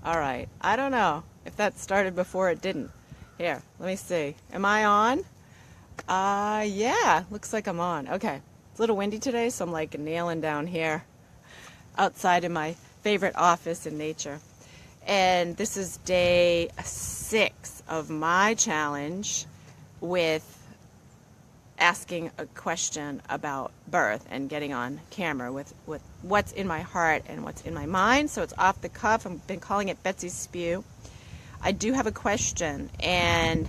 All right. I don't know if that started before it didn't. Here, let me see. Am I on? Yeah, looks like I'm on. Okay. It's a little windy today, so I'm like nailing down here outside in my favorite office in nature. And this is day 6 of my challenge with asking a question about birth and getting on camera with what's in my heart and what's in my mind. So it's off the cuff. I've been calling it Betsy's Spew. I do have a question, and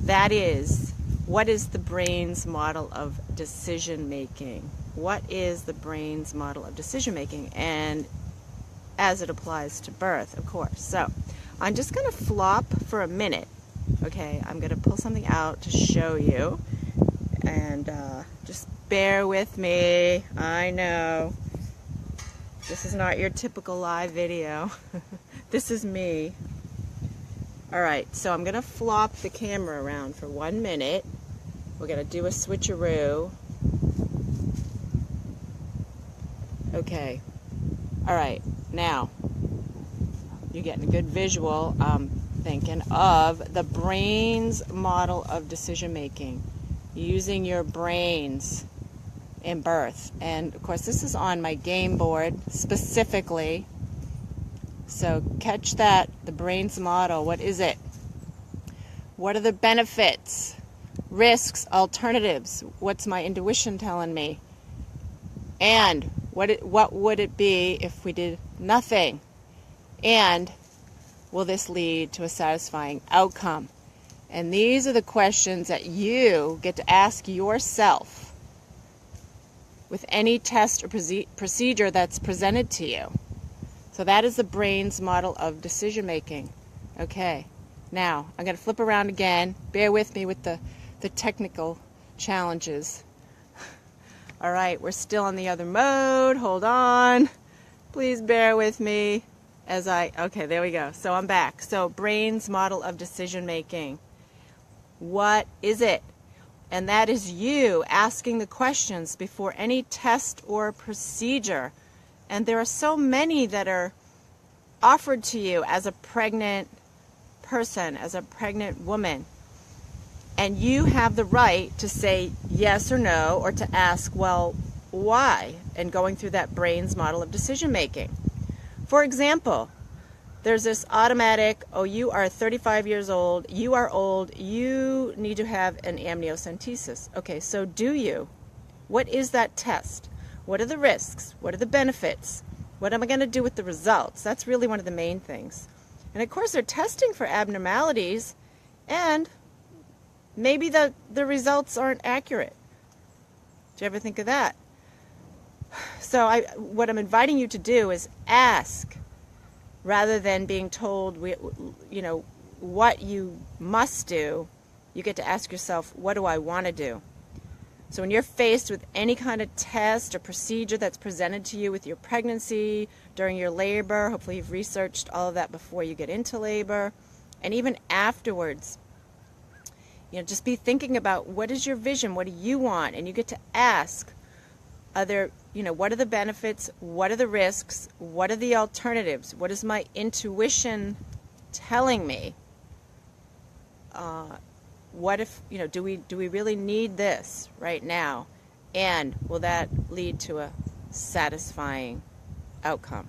that is, what is the brain's model of decision making? What is the brain's model of decision making? And as it applies to birth, of course. So I'm just going to flop for a minute. Okay, I'm going to pull something out to show you. And just bear with me. I know this is not your typical live video. This is me. Alright, so I'm going to flop the camera around for 1 minute. We're going to do a switcheroo. Okay. Alright, now you're getting a good visual, I'm thinking, of the brain's model of decision making. Using your brains in birth. And of course this is on my game board specifically. So catch that, the brain's model. What is it? What are the benefits, risks, alternatives? What's my intuition telling me? And what would it be if we did nothing? And will this lead to a satisfying outcome? And these are the questions that you get to ask yourself with any test or procedure that's presented to you. So that is the brain's model of decision making. Okay, now I'm going to flip around again. Bear with me with the technical challenges. All right, we're still in the other mode. Hold on. Please bear with me as okay, there we go. So I'm back. So brain's model of decision making. What is it? And that is you asking the questions before any test or procedure. And there are so many that are offered to you as a pregnant person, as a pregnant woman. And you have the right to say yes or no, or to ask, well, why? And going through that brain's model of decision making. For example, there's this automatic, oh, you are 35 years old, you are old, you need to have an amniocentesis. Okay, so do you? What is that test? What are the risks? What are the benefits? What am I going to do with the results? That's really one of the main things. And of course, they're testing for abnormalities, and maybe the results aren't accurate. Do you ever think of that? So what I'm inviting you to do is ask, rather than being told, what you must do. You get to ask yourself, what do I want to do? So when you're faced with any kind of test or procedure that's presented to you with your pregnancy, during your labor, hopefully you've researched all of that before you get into labor, and even afterwards, just be thinking about, what is your vision? What do you want? And you get to ask, what are the benefits? What are the risks? What are the alternatives? What is my intuition telling me? What if, do we really need this right now? And will that lead to a satisfying outcome?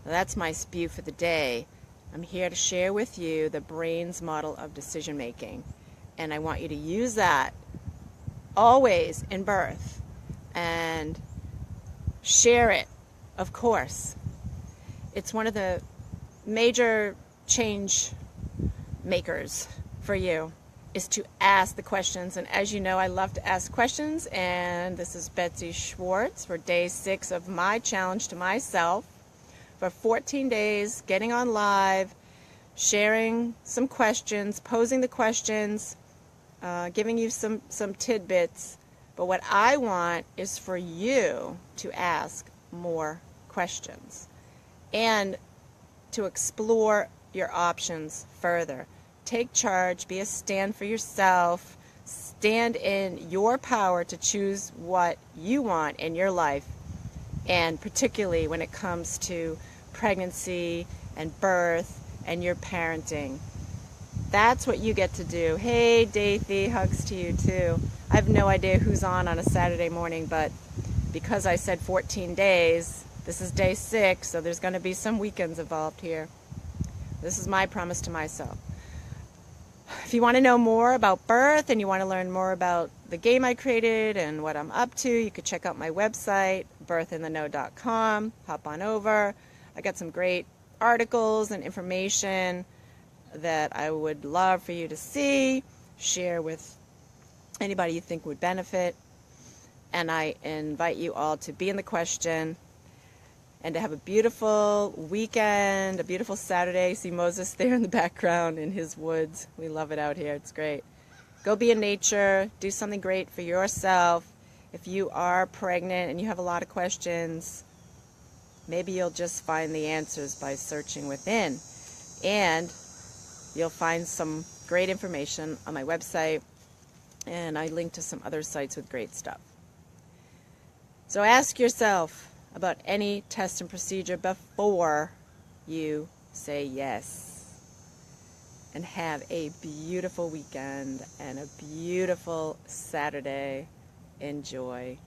Now, that's my spew for the day. I'm here to share with you the brain's model of decision making. And I want you to use that always in birth and share it, of course. It's one of the major change makers for you, is to ask the questions. And as you know, I love to ask questions, and this is Betsy Schwartz for day 6 of my challenge to myself for 14 days, getting on live, sharing some questions, posing the questions, giving you some tidbits. But what I want is for you to ask more questions and to explore your options further. Take charge, be a stand for yourself, stand in your power to choose what you want in your life, and particularly when it comes to pregnancy and birth and your parenting. That's what you get to do. Hey, Dathy, hugs to you too. I have no idea who's on a Saturday morning, but because I said 14 days, this is day 6, so there's going to be some weekends involved here. This is my promise to myself. If you want to know more about birth and you want to learn more about the game I created and what I'm up to, you could check out my website, birthinthe.know.com. Hop on over. I got some great articles and information that I would love for you to see, share with anybody you think would benefit. And I invite you all to be in the question and to have a beautiful weekend, a beautiful Saturday. See Moses there in the background in his woods. We love it out here. It's great. Go be in nature. Do something great for yourself. If you are pregnant and you have a lot of questions, maybe you'll just find the answers by searching within. And you'll find some great information on my website. And I link to some other sites with great stuff. So ask yourself about any test and procedure before you say yes. And have a beautiful weekend and a beautiful Saturday. Enjoy.